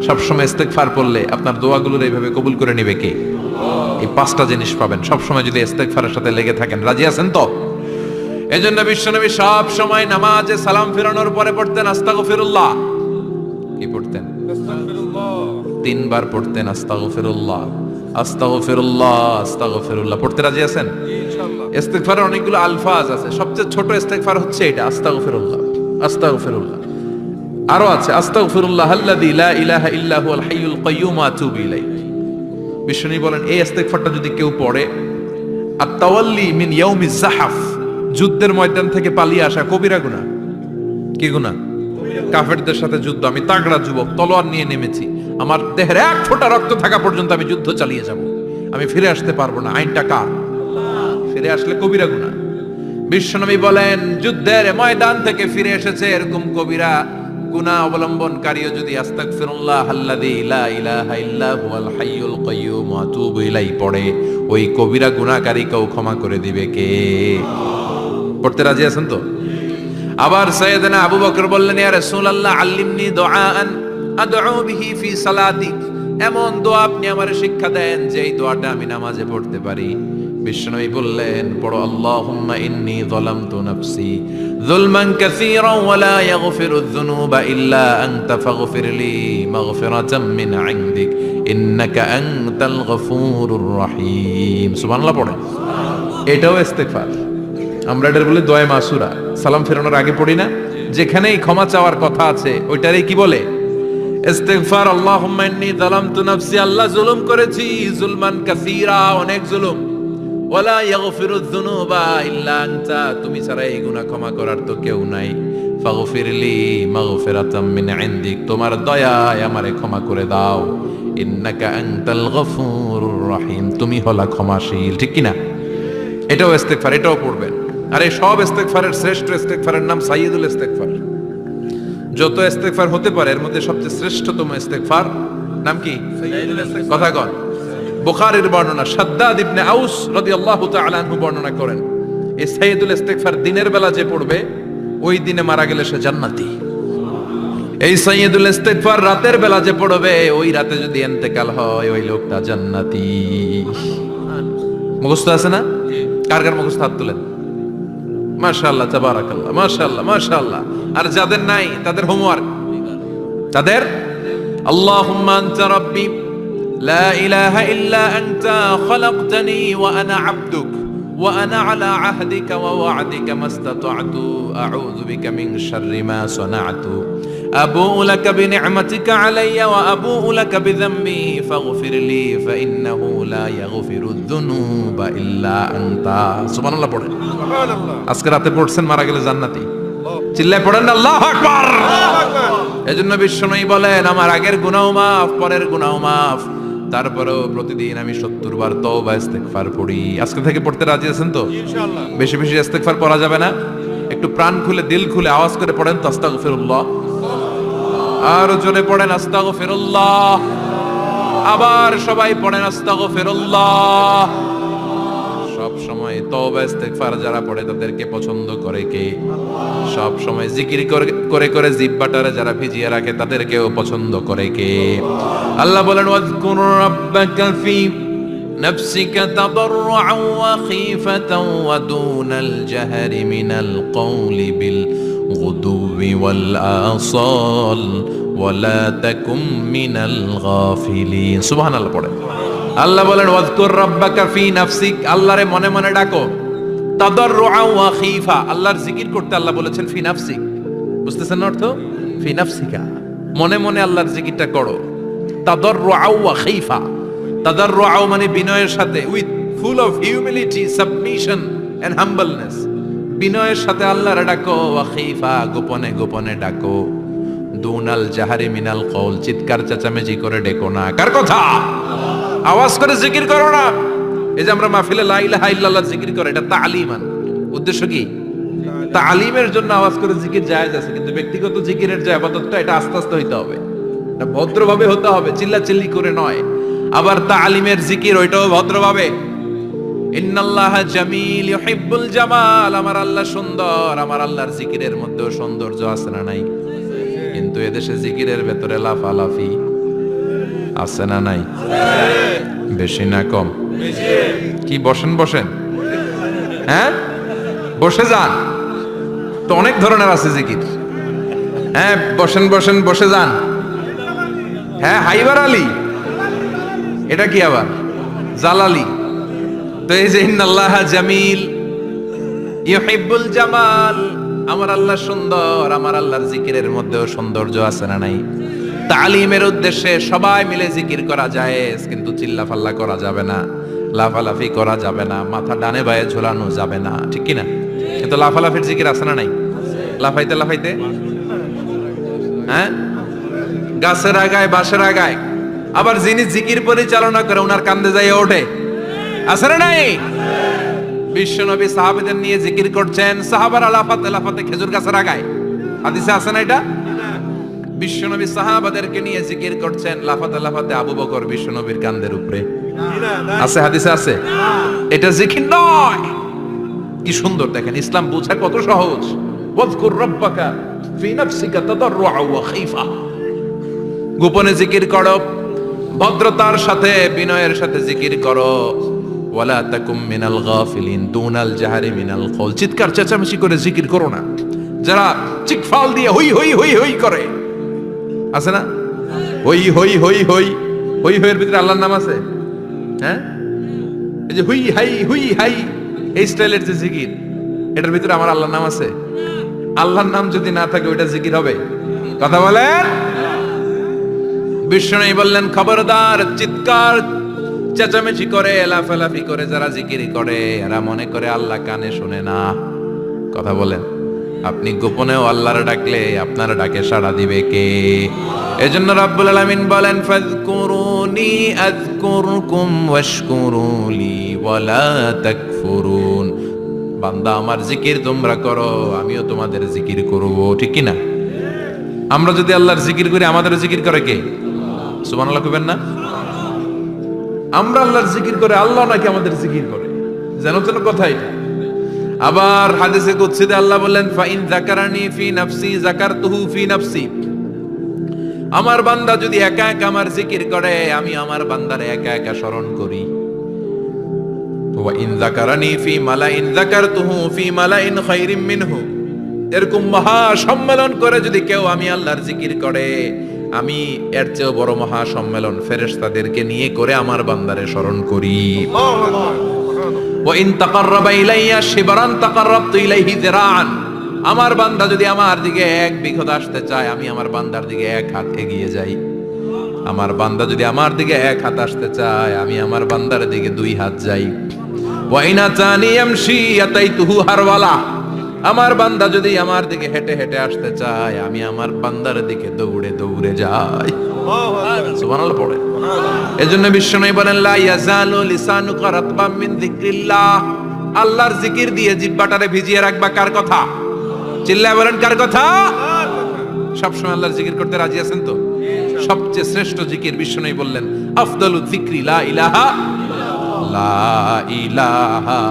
সবসময় ইস্তেগফার পড়লে আপনার দোয়াগুলোর এইভাবে কবুল করে নিবে কে? এই পাঁচটা জিনিস পাবেন সবসময় যদি ইস্তেগফারের সাথে লেগে থাকেন। রাজি আছেন তো? এজন্য বিশ্বনবী সব সময় নামাজে সালাম ফিরানোর পরে পড়তেন আস্তাগফিরুল্লাহ। কি পড়তেন? তিনবার পড়তেন আস্তাগফিরুল্লাহ, আস্তাগফিরুল্লাহ, আস্তাগফিরুল্লাহ। পড়তে রাজি আছেন? ইস্তেগফারের অনেকগুলো আলফাজ আছে, সবচেয়ে ছোট ইস্তেগফার হচ্ছে এটা, আস্তাগফিরুল্লাহ, আস্তাগফিরুল্লাহ। আরো আছে, আস্তাগফিরুল্লাহ আল্লাযী লা ইলাহা ইল্লা হুয়াল হাইয়ুল কাইয়্যুম ওয়া আতুবু ইলাইহি। বিশ্বনবী বলেন, এই ইস্তেগফারটা যদি কেউ পড়ে, আত-তাওয়াল্লি মিন ইয়াউমিজ যাহাফ, যুদ্ধের ময়দান থেকে পালিয়ে আসা কবিরা গুনাহ। কি গুনাহ? কাফেরদের সাথে যুদ্ধ, আমি তাগড়া যুবক, তলোয়ার নিয়ে নেমেছি, আমার দেহের এক ফোঁটা রক্ত থাকা পর্যন্ত আমি যুদ্ধ চালিয়ে যাব, আমি ফিরে আসতে পারবো না, আইনটা কার? ফিরে আসলে কবিরা গুনাহ। বিশ্বনবী বলেন, যুদ্ধের ময়দান থেকে ফিরে এসেছে এরকম কবিরা গুনাহ অবলম্বনকারীও যদি আস্তাগফিরুল্লাহ আল্লাযী লা ইলাহা ইল্লা হুয়াল হাইয়ুল কাইয়্যুম ওয়া আতুবু ইলাইহি পড়ে, ওই কবিরা গুনাহকারীকেও ক্ষমা করে দিবে কে? পড়তে রাজি আছেন তো? আবার সাইয়েদনা আবু বকর বললেন, ইয়া রাসূলুল্লাহ আল্লিমনি দুআআন আদউ বিহি ফি সালাতি, এমন দোয়া আপনি আমারে শিক্ষা দেন যে এই দোয়াটা আমি নামাজে পড়তে পারি। বিশ্বনবী বললেন, পড়ো, আল্লাহুম্মা ইন্নী যালামতু নাফসি যুলমান কাসীরান ওয়া লা ইয়াগফিরুয যুনুবা ইল্লা আনতা ফাগফিরলি মাগফিরাতাম মিন ইনদিক ইন্নাকা আনতাল গফুরুর রহিম। সুবহানাল্লাহ পড়েন। এটাও ইস্তেগফার। আমরা এটার বলি দোয়া মাসুরা, সালাম ফেরানোর আগে পড়ি না? যেখানেই ক্ষমা চাওয়ার কথা আছে ওইটারই কি বলে? ইস্তেগফার। আল্লাহুম্মা ইন্নী যালামতু নাফসি, আল্লাহ জুলুম করেছি, যুলমান কাসীরা, অনেক জুলুম, ওয়ালা ইয়াগফিরুয যুনুবা ইল্লা আনতা, তুমি ছাড়া এই গুনাহ ক্ষমা করার তো কেউ নাই। ফাগফিরলি মাগফিরাতাম মিন ইনদিক, তোমার দয়ায় আমারে ক্ষমা করে দাও। ইন্নাকা আনতাল গফুরুর রহিম, তুমি হলা ক্ষমাশীল। ঠিক কি না? এটাও ইস্তেগফার, এটাও পড়বেন। আর এই সব ইস্তেগফারের শ্রেষ্ঠ ইস্তেগফারের নাম সাইয়্যিদুল ইস্তেগফার। যত ইস্তেগফার হতে পারে এর মধ্যে সবচেয়ে শ্রেষ্ঠতম ইস্তেগফার নাম কি? কথা কন। বুখারীর বর্ণনা, শাদ্দাদ ইবনে আউস রাদিয়াল্লাহু তাআলা আনহু বর্ণনা করেন, এই সাইয়্যিদুল ইস্তেগফার দিনের বেলা যে পড়বে ওই দিনে মারা গেলে সে জান্নাতি। এই সাইয়্যিদুল ইস্তেগফার রাতের বেলা যে পড়বে ওই রাতে যদি ইন্তেকাল হয় ওই লোকটা জান্নাতি। মুখস্থ আছে না? কার কার মুখস্থ হাত তুলেন। মাশাআল্লাহ, তাবারাকাল্লাহ, মাশাআল্লাহ, মাশাআল্লাহ। আর যাদের নাই তাদের হোমওয়ার্ক, তাদের আল্লাহুম্মা আনতা রাব্বি লা ইলাহা ইল্লা আনতা খালাকতানি ওয়া আনা আবদুক ওয়া আনা আলা আহদিকা ওয়া ওয়া'দিকা মাস্তাতা'তু আউযু বিকা মিন শাররি মা সানা'তু আবু'ু লাকা বিনি'মাতিকা আলাইয়া ওয়া আবু'ু লাকা বিযামবি ফাগফির লি ফাইন্নাহু লা ইয়াগফিরুয যুনুবা ইল্লা আনতা। সুবহানাল্লাহ পড়েন। সুবহানাল্লাহ। আজকে রাতে পড়ছেন, মারা গেলে জান্নাতি। চিল্লায় পড়েন আল্লাহু আকবার। এজন্য বিশ্বনবী বলেন, আমার আগের গুনাহ মাফ, পরের গুনাহ মাফ, তারপরেও প্রতিদিন আমি 70 বার তওবা ইস্তেগফার পড়ি। আজকে থেকে পড়তে রাজি আছেন তো? ইনশাআল্লাহ। বেশি বেশি ইস্তেগফার পড়া যাবে না? একটু প্রাণ খুলে দিল খুলে আওয়াজ করে পড়েন তো আস্তাগফিরুল্লাহ। আর জোরে পড়েন আস্তাগফিরুল্লাহ। আবার সবাই পড়েন আস্তাগফিরুল্লাহ। সব সময় তওবা ইস্তেগফার যারা পড়ে তাদেরকে পছন্দ করে কে? সব সময় জিকির করে করে জিহ্বাটারে যারা ভিজিয়ে রাখে তাদেরকেও পছন্দ করে কে? আল্লাহ বলেন, ওয়াজকুর রাব্বাকা ফি নাফসিকা তাদাররুআন ওয়া খীফাতান ওয়া দুনাল জাহরি মিনাল কওলি বিল গুদুবি ওয়াল আসাল ওয়া লা তাকুম মিনাল গাফিলিন। সুবহানাল্লাহ পড়ে। আল্লাহ বলেন, ওয়াজকুর রাব্বাকা ফি নাফসিক, আল্লাহরে মনে মনে ডাকো। তাদাররুআন ওয়া খীফা, আল্লাহর জিকির করতে আল্লাহ বলেছেন ফি নাফসিক। বুঝতেছেন অর্থ? ফি নাফসিকা, মনে মনে আল্লাহর জিকিরটা করো। তাদাররুআন ওয়া খীফা, তাদাররুআন মানে বিনয়ের সাথে, with full of humility, submission and humbleness. বিনয়ের সাথে আল্লাহরে ডাকো। ওয়া খীফা, গোপনে গোপনে ডাকো। দুনাল জাহারি মিনাল কওল, চিৎকার চেঁচামেচি করে ডেকো না। কার কথা? আওয়াজ করে জিকির করো না। এই যে আমরা মাহফিলে লা ইলাহা ইল্লাল্লাহ জিকির করে, এটা তালিমান। উদ্দেশ্য কি? তালিমের জন্য আওয়াজ করে জিকির জায়েজ আছে, কিন্তু ব্যক্তিগত জিকিরের যে ইবাদতটা এটা আস্তে আস্তে হইতে হবে, এটা ভদ্রভাবে হতে হবে, চিল্লাচিল্লি করে নয়। আবার তালিমের জিকির ওইটাও ভদ্রভাবে। ইন্নাল্লাহা জামিল ইউহিব্বুল জামাল, আমার আল্লাহ সুন্দর, আমার আল্লাহর জিকিরের মধ্যেও সৌন্দর্য আছে না নাই? কিন্তু এদেশে জিকিরের ভেতরে লাফালাফি আছে না নাই? বেশি না কম? কি বসেন বসেন, হ্যাঁ বসে যান তো, অনেক ধরনের আছে জিকির। হ্যাঁ বসেন বসেন, বসে যান। হ্যাঁ হাইবার আলী, এটা কি আবার জালালি? তো এই যে ইন্নাল্লাহা জামিল ইউহিব্বুল জামাল, আমার আল্লাহ সুন্দর, আমার আল্লাহর জিকিরের মধ্যেও সৌন্দর্য আছে না নাই? তালিমের উদ্দেশ্যে সবাই মিলে জিকির করা জায়েজ, কিন্তু চিল্লাফাল্লা করা যাবে না, লাফালাফি করা যাবে না, মাথা ডানে বায়ে ঝোলানো যাবে না, ঠিক কি না? কিন্তু লাফালাফির জিকির আছে না নাই? লাফাইতে লাফাইতে, হ্যাঁ গাছের আগায় বাঁশের আগায়। আবার যিনি জিকির পরিচালনা করে ওনার কান্দে যাইয়া ওঠে, আছে না নাই? বিশ্বনবী সাহাবাদের নিয়ে জিকির করছেন, সাহাবারা লাফাতে লাফাতে খেজুর গাছের আগায়। হাদিসে আছে না এটা? বিশ্বনবী সাহাবাদেরকে নিয়ে জিকির করছেন, লাফাতে লাফাতে আবু বকর বিশ্বনবীর কান্দের উপরে। আছে হাদিসে আছে? এটা জিকির নয়। কি সুন্দর দেখেন, ইসলাম বোঝা কত সহজ। ওয়াজকুর রাব্বাকা ফি নাফসিকা তাদাররুআন ওয়া খীফা, গোপনে জিকির করো, ভদ্রতার সাথে বিনয়ের সাথে জিকির করো। ওয়ালা তাকুম মিনাল গাফিলিন, দুনাল জাহারি মিনাল কওল, চিৎকার চেঁচামেচি করে জিকির করো না। যারা চিকফাল দিয়ে হই হই হই হই করে, আছে না? হই হই হই হই হই হইয়ের ভিতরে আল্লাহর নাম আছে। হ্যাঁ এই যে হুই হাই হুই হাই, এই স্টাইলের যে জিকির, এটার ভিতরে আমার আল্লাহর নাম আছে? আল্লাহর নাম যদি না থাকে ওইটা জিকির হবে? কথা বলেন। বিষ্ণু বললেন, খবরদার, চিৎকার চেঁচামেচি করে লাফালাফি করে যারা জিকির করে এরা মনে করে আল্লাহ কানে শুনে না। কথা বলেন। আপনি গোপনেও আল্লাহর ডাকলে আপনার ডাকে সাড়া দিবে কে? এজন্য রাব্বুল আলামিন বলেন, ফাযকুরুনি আযকুরকুম ওয়াশকুরুলি ওয়ালা তাকফুরুন। বান্দা আমার জিকির তোমরা করো, আমিও তোমাদের জিকির করব, ঠিক কি না? আমরা যদি আল্লাহর জিকির করি, আমাদের জিকির করে কে? সুবহানাল্লাহ কইবেন না? আমরা আল্লাহর জিকির করে, আল্লাহ নাকি আমাদের জিকির করে? জানো তো কথা এটা। আবার হাদিসে কুদসিতে আল্লাহ বললেন, ফাইন যাকারানি ফি নাফসি যাকারতুহু ফি নাফসি। আমার বান্দা যদি একা একা আমার জিকির করে, আমি আমার বান্দারে একা একা স্মরণ করি। ওয়া ইন যাকারানি ফি মালাইন যাকারতুহু ফি মালাইন খায়রিম মিনহু। এরকম মহা সম্মেলন করে যদি কেউ আমি আল্লাহর জিকির করে, আমি এর চেয়েও বড় মহা সম্মেলন ফেরেশতাদেরকে নিয়ে করে আমার বান্দারে স্মরণ করি। ওয়া ইন তাকাররাবা ইলাইয়া শিবরান তাকাররাবতু ইলাইহি যিরাআন। আমার বান্দা যদি আমার দিকে এক বিঘত আসতে চায়, আমি আমার বান্দার দিকে এক হাত এগিয়ে যাই। আমার বান্দা যদি আমার দিকে এক হাত আসতে চায়, আমি আমার বান্দার দিকে দুই হাত যাই। ওয়া ইন আতানি ইয়ামশি আতাইতুহু হারওয়ালা। আমার বান্দা যদি আমার দিকে হেঁটে হেঁটে আসতে চায়, আমি আমার বান্দার দিকে দৌড়ে দৌড়ে যাই। সুবহানাল্লাহ পড়ে। এজন্য বিশ্বনবী বলেন, লা ইয়াজালু লিসানুকা রাতবাম মিন যিকরিল্লাহ। আল্লাহর জিকির দিয়ে জিহ্বাটারে ভিজিয়ে রাখবা। কার কথা? চিল্লায় বলেন, কার কথা? সবসময় আল্লাহর জিকির করতে রাজি আছেন তো? সবচেয়ে শ্রেষ্ঠ জিকির বিশ্বনবী বললেন, আফদালুয যিকরি লা ইলাহা লা ইলাহা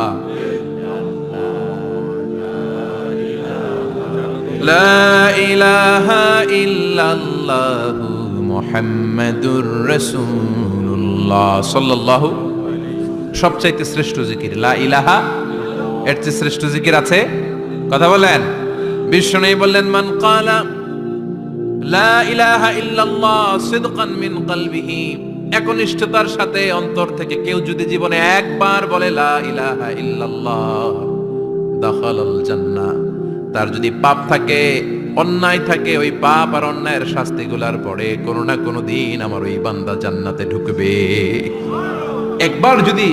লা ইলাহা ইল্লাল্লাহু মুহাম্মাদুর রাসূলুল্লাহ সাল্লাল্লাহু। সবচাইতে শ্রেষ্ঠ জিকির লা ইলাহা। এর চেয়ে শ্রেষ্ঠ জিকির আছে? কথা বলেন। বিশ্বনবী বললেন, মান ক্বালা লা ইলাহা ইল্লাল্লাহ সিদকান মিন কলবিহি। একনিষ্ঠতার সাথে অন্তর থেকে কেউ যদি জীবনে একবার বলে লা ইলাহা ইল্লাল্লাহ, দাখালাল জান্নাহ। তার যদি পাপ থাকে, অন্যায় থাকে, ওই পাপ আর অন্যায়ের শাস্তিগুলার পরে কোনো না কোনো দিন আমার ওই বান্দা জান্নাতে ঢুকবে। একবার যদি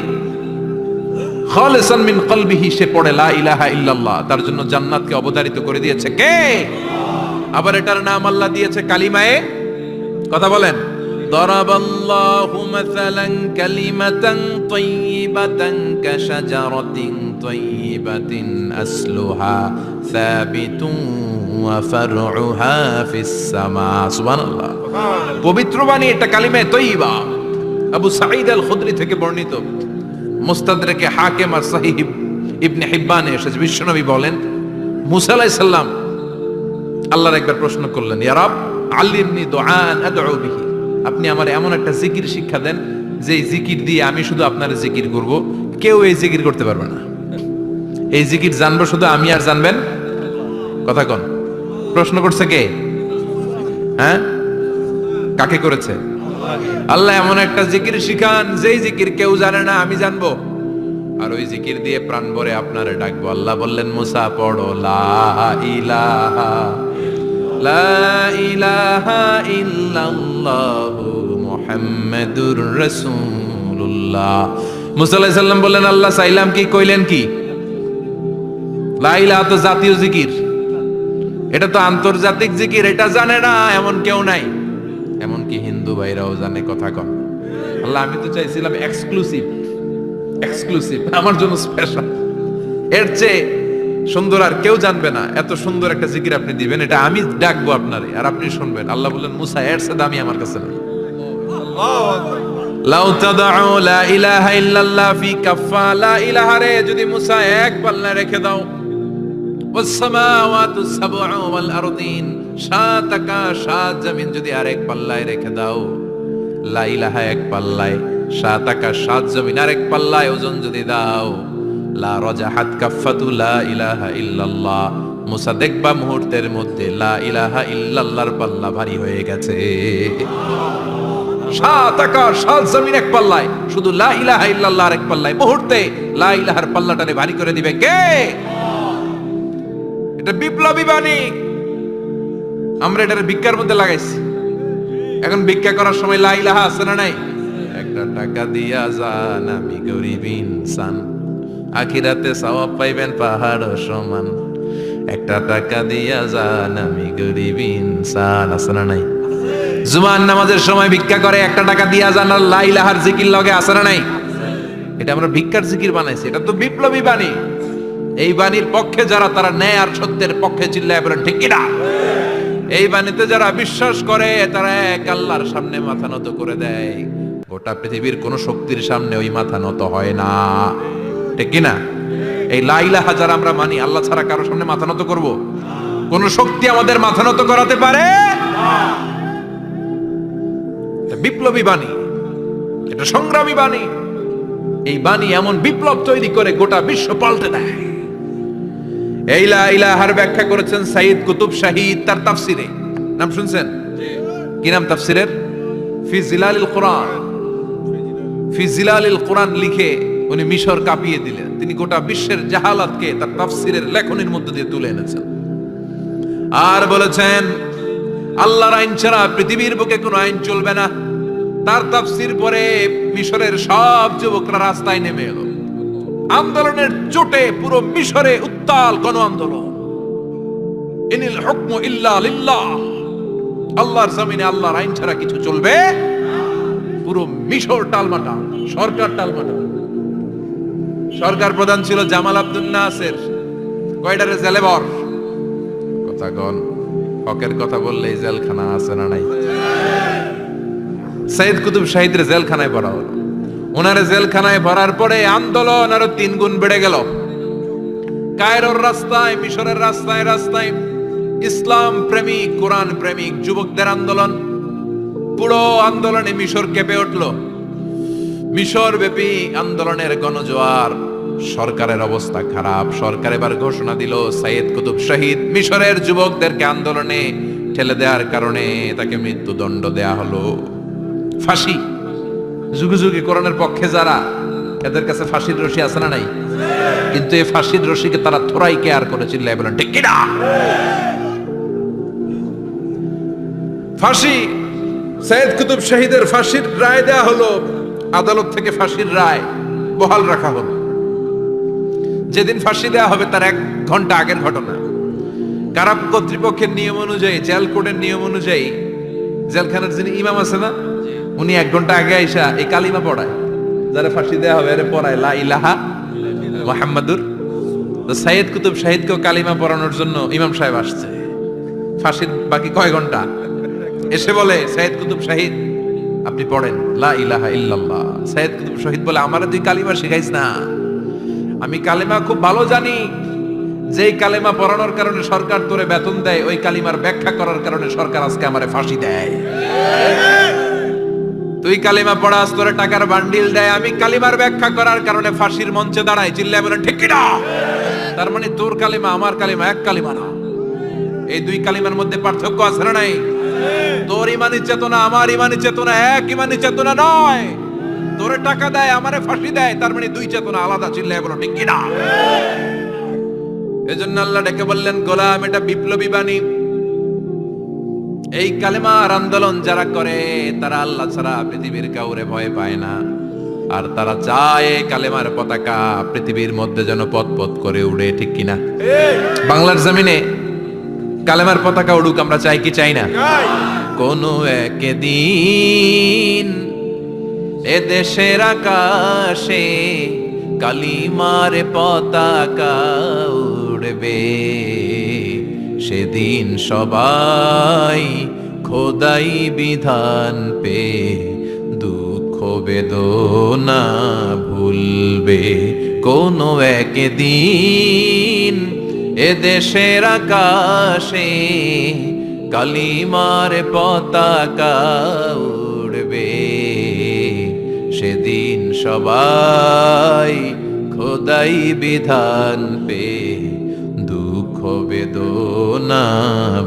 খালিসান মিন কলবিহি সে পড়ে লা ইলাহা ইল্লাল্লাহ, তার জন্য জান্নাতকে অবধারিত করে দিয়েছে কে? আবার এটার নাম আল্লাহ দিয়েছে কালিমায়ে। কথা বলেন। দরাবাল্লাহু মাসালান কালিমাতান তাইয়িবাতান কাশাজারাতিন তাইয়িবাতিন আসলুহা সাবিতুন ওয়া ফারউহা ফিস সামা। সুবহানাল্লাহ। পবিত্র বাণী এটা কালিমায়ে তাইয়িবা। আবু সাঈদ আল খুদরি থেকে বর্ণিত, মুস্তাদরাকে হাকিম আর সহিহ ইবনে হিব্বানে এসেছে। বিশ্বনবী বলেন, মুসা আলাইহিস সালাম আল্লাহর একবার প্রশ্ন করলেন, ইয়া রব আল্লিমনি দুআন আদউ বিহি। আপনি আমার এমন একটা জিকির শিক্ষা দেন যে জিকির দিয়ে আমি শুধু আপনার জিকির করব, কেউ এই জিকির করতে পারবে না। এই জিকির জানবো শুধু আমি, আর জানবেন। কথা কোন? প্রশ্ন করছে কে? হ্যাঁ, কাকে করেছে? আল্লাহ এমন একটা জিকির শিখান যেই জিকির কেউ জানে না, আমি জানবো, আর ওই জিকির দিয়ে প্রাণ ভরে আপনারে ডাকবো। আল্লাহ বললেন, মুসা পড়ো লা ইলাহা লা ইলাহা ইল্লাল্লাহু মুহাম্মাদুর রাসূলুল্লাহ। মুসা আলাইহিস সালাম বললেন, আল্লাহ চাইলাম কি, কইলেন কি? লা ইলাহা তো জাতীয় জিকির, এটা তো আন্তর্জাতিক জিকির, এটা জানে না এমন কেউ নাই। এমনকি হিন্দু ভাইরাও জানে। কথা কন। আল্লাহ আমি তো চাইছিলাম এক্সক্লুসিভ, আমার জন্য স্পেশাল। এর চেয়ে সুন্দর আর কেউ জানবে না। এত সুন্দর একটা জিকির আপনি দিবেন, এটা আমি ডাকবো আপনারে আর আপনি শুনবেন। আল্লাহ বললেন, মুসা এর চেয়ে দামি আমার কাছে নাই। লাউ তাদউ লা ইলাহা ইল্লাল্লাহ ফি কাফা। লা ইলাহা রে যদি মুসা এক পাল্লায় রেখে দাও, ওয়াস সামাওয়াতু সাবউ ওয়াল আরদিন, সাত আকাশ সাত জমিন যদি আরেক পাল্লায় রেখে দাও, লা ইলাহা এক পাল্লায়, সাত আকাশ সাত জমিন আরেক পাল্লায় ওজন যদি দাও, লা রাজাহাত কাফাতু লা ইলাহা ইল্লাল্লাহ। মুসা দেখবা মুহূর্তের মধ্যে লা ইলাহা ইল্লাল্লাহর পাল্লা ভারী হয়ে গেছে। সাত আকাশ সাত জমিন এক পাল্লায়, শুধু লা ইলাহা ইল্লাল্লাহ আরেক পাল্লায়, মুহূর্তে লা ইলাহার পাল্লাটারে ভারী করে দিবে কে? এটা বিপ্লবী বাণী। আমরা এটার ভিক্ষার মধ্যে লাগাইছি। এখন ভিক্ষা করার সময় লা ইলাহা আছে না নাই? একটা টাকা দিয়া যান, আমি গরিব ইনসান, আখিরাতে সওয়াব পাইবেন পাহাড় সমান। একটা টাকা দিয়া যান, আমি গরিব ইনসান, আছে না নাই? জুমার নামাজের সময় ভিক্ষা করে, একটা টাকা দিয়া যান, আর লা ইলাহার জিকির লগে, আছে না নাই? এটা আমরা ভিক্ষার জিকির বানাইছি। এটা তো বিপ্লবী বাণী। এই বাণীর পক্ষে যারা, তারা ন্যায় আর সত্যের পক্ষে চিল্লায় বলেন ঠিক কিনা? এই বাণীতে যারা বিশ্বাস করে তারা এক আল্লাহর সামনে মাথা নত করে দেয়। গোটা পৃথিবীর কোন শক্তির সামনে ওই মাথা নত হয় না, ঠিক কিনা? এই লা ইলাহা যারা আমরা মানি, আল্লাহ ছাড়া কারো সামনে মাথা নত করব? কোন শক্তি আমাদের মাথা নত করাতে পারে? বিপ্লবী বাণী, এটা সংগ্রামী বাণী। এই বাণী এমন বিপ্লব তৈরি করে গোটা বিশ্ব পাল্টে দেয়। এই লা ইলাহার ব্যাখ্যা করেছেন সাইয়্যিদ কুতুব শাহিদ তার তাফসিরে। নাম শুনছেন? কি নাম তাফসিরের? ফি জিলালিল কোরআন। ফি জিলালিল কোরআন লিখে উনি মিশর কাঁপিয়ে দিলেন। তিনি গোটা বিশ্বের জাহালাতকে তার তাফসিরের লেখনের মধ্যে দিয়ে তুলে এনেছেন। আর বলেছেন আল্লাহর আইন ছাড়া পৃথিবীর বুকে কোনো আইন চলবে না। তার তাফসির পরে মিশরের সব যুবকরা রাস্তায় নেমে এলো। আন্দোলনের চোটে পুরো মিশরে উত্তাল গণ আন্দোলন। ইনিল হুকমু ইল্লা লিল্লাহ, আল্লাহর জমিনে আল্লাহর আইন ছাড়া কিছু চলবে? পুরো মিশর টালমাটাল, সরকার টালমাটাল। সরকার প্রধান ছিল জামাল আব্দুল নাসের। কয়টারে জেলে বর? কথা কন, হকের কথা বললেই জেলখানা আছে না নাই? সাইয়্যিদ কুতুব শাহিদের জেলখানায় ভরা হলো। ওনারে জেলখানায় ভরার পরে আন্দোলন আরো 3 গুণ বেড়ে গেল। কায়রোর রাস্তায়, মিশরের রাস্তায় রাস্তায় ইসলাম প্রেমিক, কোরআন প্রেমিক যুবকদের আন্দোলন। পুরো আন্দোলনে মিশর কেঁপে উঠল। মিশর ব্যাপী আন্দোলনের গণজোয়ার। সরকারের অবস্থা খারাপ। সরকার এবার ঘোষণা দিল সাইয়্যিদ কুতুব শাহিদ মিশরের যুবকদেরকে আন্দোলনে ঠেলে দেওয়ার কারণে তাকে মৃত্যুদণ্ড দেয়া হলো, ফাঁসি। যুগে যুগে কোরআনের পক্ষে যারা, এদের কাছে ফাঁসির রশি আছে না নাই? কিন্তু এই ফাঁসির রশিকে তারা থোড়াই কেয়ার করে, চিল্লায় বলেন ঠিক কিনা? ফাঁসি, সাইয়্যিদ কুতুব শাহিদের ফাঁসির রায় দেয়া হলো। আদালত থেকে ফাঁসির রায় বহাল রাখা হলো। যেদিন ফাঁসি দেয়া হবে তার 1 ঘন্টা আগের ঘটনা। কারা কর্তৃপক্ষের নিয়ম অনুযায়ী, জেল কোডের নিয়ম অনুযায়ী জেলখানার যিনি ইমাম আছে না, উনি 1 ঘন্টা আগে আইসা এই কালিমা পড়ায়। যারা ফাঁসি দেয়া হবে এর পড়ায় লা ইলাহা মুহাম্মাদুর। তো সাইয়্যিদ কুতুব শাহিদকে কালিমা পড়ানোর জন্য ইমাম সাহেব আসছে। ফাঁসির বাকি কয় ঘন্টা, এসে বলে সাইয়্যিদ কুতুব শাহিদ আপনি পড়েন লা ইলাহা ইল্লাল্লাহ। সাইয়্যিদ কুতুব শাহিদ বলে আমারে তুই কালিমা শিখাইস না, আমি কালিমা খুব ভালো জানি। যেই কালিমা পড়ানোর কারণে সরকার তোরে বেতন দেয়, ওই কালিমার ব্যাখ্যা করার কারণে সরকার আজকে আমারে ফাঁসি দেয়। তুই কালিমা পড়াস, তোরে টাকার বান্ডিল দেয়, আমি কালিমার ব্যাখ্যা করার কারণে ফাঁসির মঞ্চে দাঁড়াই। চিল্লায় বলেন ঠিক কিনা? তার মানে তোর কালিমা আমার কালিমা এক কালিমা না। এই 2 কালিমার মধ্যে পার্থক্য আছে না নাই? তোর ইমানি চেতনা আমার ইমানি চেতনা এক ইমানি চেতনা নয়। তোরে টাকা দেয়, আমারে ফাঁসি দেয়, তার মানে 2 চেতনা আলাদা। চিল্লায় বলো ঠিক কিনা? এজন্য আল্লাহ ডেকে বললেন গোলাম, এটা বিপ্লবী বাণী। এই কালেমার আন্দোলন যারা করে তারা আল্লাহ ছাড়া পৃথিবীর কাউরে ভয় পায় না। আর তারা চায় কালেমার পতাকা পৃথিবীর মধ্যে যেন পথ পথ করে উড়ে, ঠিক কিনা? বাংলার জমিনে কালেমার পতাকা উড়ুক, আমরা চাই কি চাই না? কোনো একদিন এ দেশের আকাশে কালিমার পতাকা উড়বে, সেদিন সবাই খোদাই বিধান পে দুঃখ বেদনা ভুলবে। কোনো একদিন এ দেশের আকাশে কালিমার পতাকা উড়বে, সেদিন সবাই খোদাই বিধান পে দুঃখ বেদনা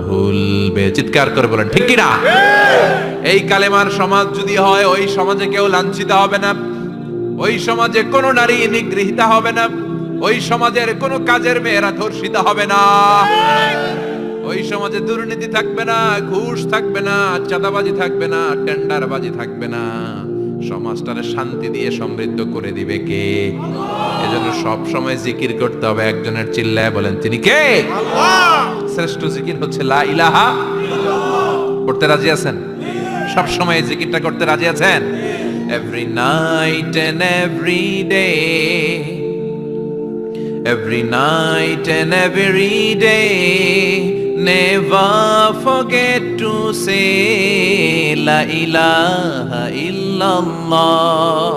ভুলবে। চিৎকার করে বলেন ঠিক কিনা? এই কালেমার সমাজ যদি হয়, ওই সমাজে কেউ লাঞ্ছিত হবে না, ওই সমাজে কোনো নারী নিগৃহীতা হবে না, ওই সমাজের কোনো কাজের মেয়েরা ধর্ষিত হবে না, ওই সমাজে দুর্নীতি থাকবে না, ঘুষ থাকবে না, চাঁদাবাজি থাকবে না, টেন্ডারবাজি থাকবে না। সমাজটারে শান্তি দিয়ে সমৃদ্ধ করে দিবে কে? এজন্য সব সময় জিকির করতে হবে একজনের। চিল্লায় বলেন তিনি কে? আল্লাহ। শ্রেষ্ঠ জিকির হচ্ছে লা ইলাহা ইল্লাল্লাহ। করতে রাজি আছেন? সব সময় জিকিরটা করতে রাজি আছেন? Every night and every day, every night and every day, never forget to say la ilaha illallah.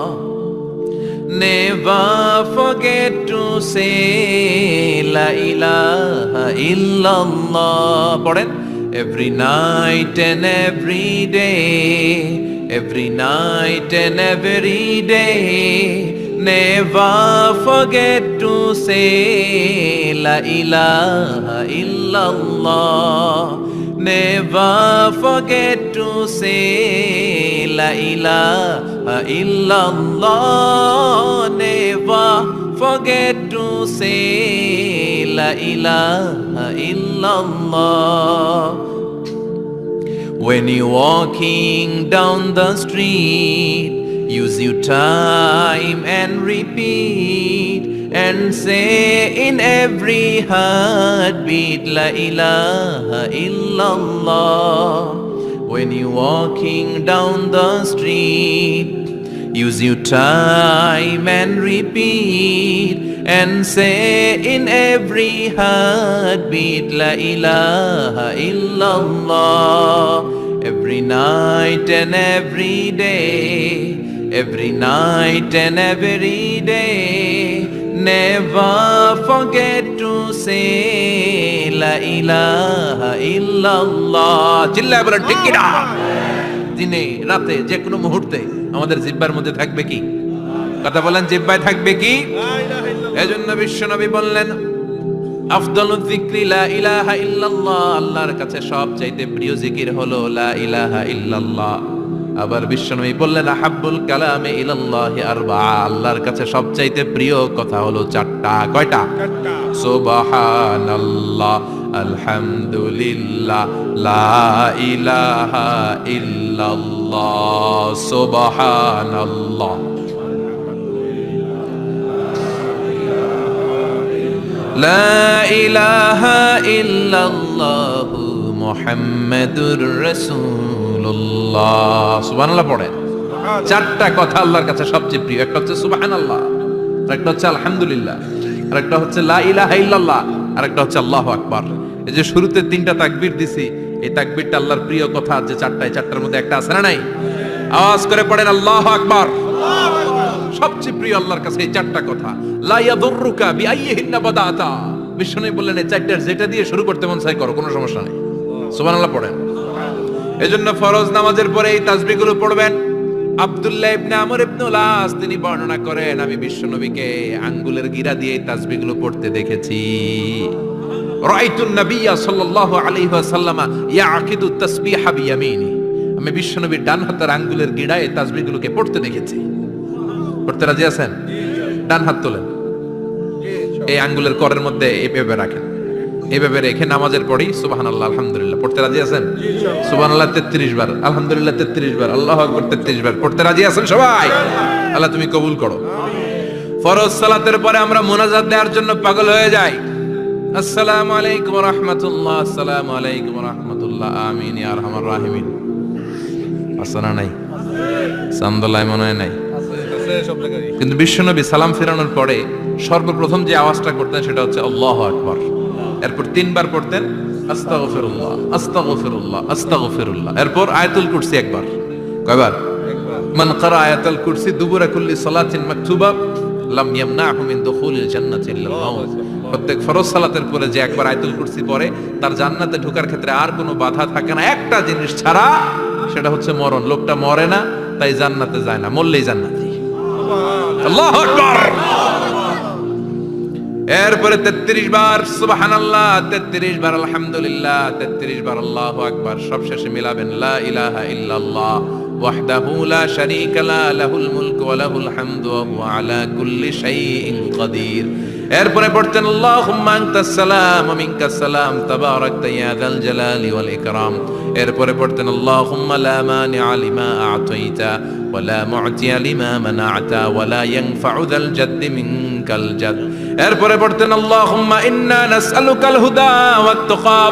Never forget to say la ilaha illallah. পড়েন, every night and every day, every night and every day, never forget to say la ilaha illallah. Never forget to say la ilaha illallah. Never forget to say la ilaha illallah. When you're walking down the street, use your time and repeat and say in every heartbeat la ilaha illallah. When you're walking down the street, use your time and repeat and say in every heartbeat la ilaha illallah. Every night and every day, every night and every day, never forget to say la ilaha illallah. চিল্লায় বলেন ঠিক কি না? দিনে রাতে যে কোনো মুহূর্তে আমাদের জিহ্বার মধ্যে থাকবে কি? কথা বলেন, জিহ্বায় থাকবে কি? এজন্য বিশ্বনবী বললেন আফদালুয যিকরি লা ইলাহা ইল্লাল্লাহ। আল্লাহর কাছে সবচাইতে প্রিয় জিকির হলো লা ইলাহা ইল্লাল্লাহ। আবার বিশ্বনবী বললেন আহাব্বুল কালামে ইলাল্লাহি আরবাআ। আল্লাহর কাছে সবচাইতে প্রিয় কথা হলো চারটা। কয়টা? সুবহানাল্লাহ, আলহামদুলিল্লাহ, লা ইলাহা ইল্লাল্লাহ। সুবহানাল্লাহ, লা ইলাহা ইল্লাল্লাহ, মুহাম্মাদুর রাসূলুল্লাহ। সুবহানাল্লাহ পড়েন। চারটা কথা আল্লাহর কাছে সবচেয়ে প্রিয়। একটা হচ্ছে সুবহানাল্লাহ, আরেকটা হচ্ছে আলহামদুলিল্লাহ, আরেকটা হচ্ছে লা ইলাহা ইল্লাল্লাহ, আরেকটা হচ্ছে আল্লাহু আকবার। এই যে শুরুতে তিনটা তাকবীর দিছি, এই তাকবীরটা আল্লাহর প্রিয় কথা যে চারটা, এই চারটার মধ্যে একটা আছে না নাই? আওয়াজ করে পড়েন আল্লাহু আকবার। সবচেয়ে প্রিয় আল্লাহর কাছে এই চারটা কথা। লা ইয়াদুররুকা বিআইয়িহিন্না বাদাতা। বিষ্ণু বললেন এই চারটার যেটা দিয়ে শুরু করতে মন চাই করো, কোনো সমস্যা নেই। সুবহানাল্লাহ পড়েন। এজন্য ফরজ নামাজের পরে এই তাসবিহগুলো পড়বেন। আব্দুল্লাহ ইবনে আমর ইবনে আস তিনি বর্ণনা করেন, আমি বিশ্বনবীকে আঙ্গুলের গিরা দিয়ে এই তাসবিহগুলো পড়তে দেখেছি। রাআইতুন নাবিয়্যা সাল্লাল্লাহু আলাইহি ওয়াসাল্লাম ইয়াকিদু তাসবিহা বিয়ামিনি। আমি বিশ্বনবীর ডান হাতের আঙ্গুলের গিরায় এই তাসবিহগুলোকে পড়তে দেখেছি। পড়তে রাজি আছেন? ডান হাত তোলেন, এই আঙ্গুলের করের মধ্যে এইভাবে রাখেন, এইভাবে রেখে নামাজের পড়ি সুবহানাল্লাহ আলহামদুলিল্লাহ। পড়তে রাজি আছেন? সুবহানাল্লাহ 33 বার, আলহামদুলিল্লাহ 33 বার, আল্লাহু আকবার 33 বার। পড়তে রাজি আছেন সবাই? আল্লাহ তুমি কবুল করো। ফরজ সালাতের পরে আমরা মুনাজাত দেওয়ার জন্য পাগল হয়ে যাই। আসসালামু আলাইকুম ওয়া রাহমাতুল্লাহ, আসসালামু আলাইকুম ওয়া রাহমাতুল্লাহ, আমিন ইয়া আরহামার রাহিমিন। আসনা নাই? সামদুল্লাহ মনে হয় নাই। কিন্তু বিশ্বনবী সালাম ফেরানোর পরে সর্বপ্রথম যে আওয়াজটা করতেন সেটা হচ্ছে আল্লাহু আকবার। এরপর 3 বার পড়তেন আস্তাগফিরুল্লাহ, আস্তাগফিরুল্লাহ, আস্তাগফিরুল্লাহ। এরপর আয়াতুল কুরসি একবার। কয়বার? মান ক্বারা আয়াতুল কুরসি দুবুরা কুল্লি সালাতিন মাকতুবা লাম ইয়ামনাহু মিন দুখুলিল জান্নাতি ইল্লাল মাউত। প্রত্যেক ফরজ সালাতের পরে যে একবার আয়াতুল কুরসি পড়ে তার জান্নাতে ঢোকার ক্ষেত্রে আর কোনো বাধা থাকে না, একটা জিনিস ছাড়া, সেটা হচ্ছে মরণ। লোকটা মরে না তাই জান্নাতে যায় না, মরলেই জান্নাতি। আল্লাহু আকবার। এরপরে 33 বার সুবহানাল্লাহ, 33 বার আলহামদুলিল্লাহ, 33 বার আল্লাহু আকবার। সবশেষে মিলাবেন লা ইলাহা ইল্লাল্লাহ ওয়াহদাহু লা শারীকা লা লাহুল মুলকু ওয়া লাহুল হামদু ওয়া হুয়া আলা কুল্লি শাইইন কাদির। এরপরে পড়তেন আল্লাহুম্মা আনতাস সালাম ওয়া মিনকাস সালাম তাবারাকতা ইয়া যাল জালালি ওয়াল ইকরাম। এরপরে পড়তেন আল্লাহুম্মা লা মানিআ লিমা আ'তাইতা ওয়া লা মু'তিয়া লিমা মানা'তা ওয়া লা ইয়ানফা'ু যাল জাদ্দি মিনকাল জাদ। এরপরে পড়তেন আল্লাহুম্মা ইন্না নাসআলুকাল হুদা ওয়াত তুকা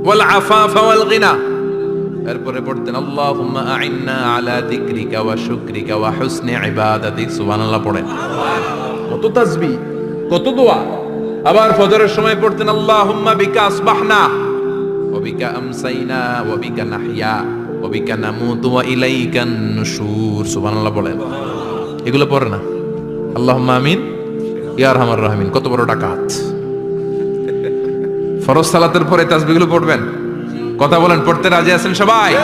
ওয়াল আফাফা ওয়াল গিনা। এরপরে পড়তেন আল্লাহুম্মা আ'ইন্না আলা যিকরিকা ওয়া শুকরিকা ওয়া হুসনি ইবাদাতিক। সুবহানাল্লাহ পড়েন। কত তাসবিহ, কত দোয়া। আবার ফজরের সময় পড়তেন আল্লাহুম্মা বিকা আসবাহনা ওয়া বিকা আমসাইনা ওয়া বিকা নাহইয়া ওয়া বিকা নামুতু ওয়া ইলাইকান নুশুর। সুবহানাল্লাহ বলেন। এগুলো পড়ে না? আল্লাহুম্মা আমিন ইয়া আরহামার রাহিমিন। কত বড় ডাকাত! ফরজ সালাতের পরে তাসবিহগুলো পড়বেন? কথা বলেন, পড়তে রাজি আছেন সবাই?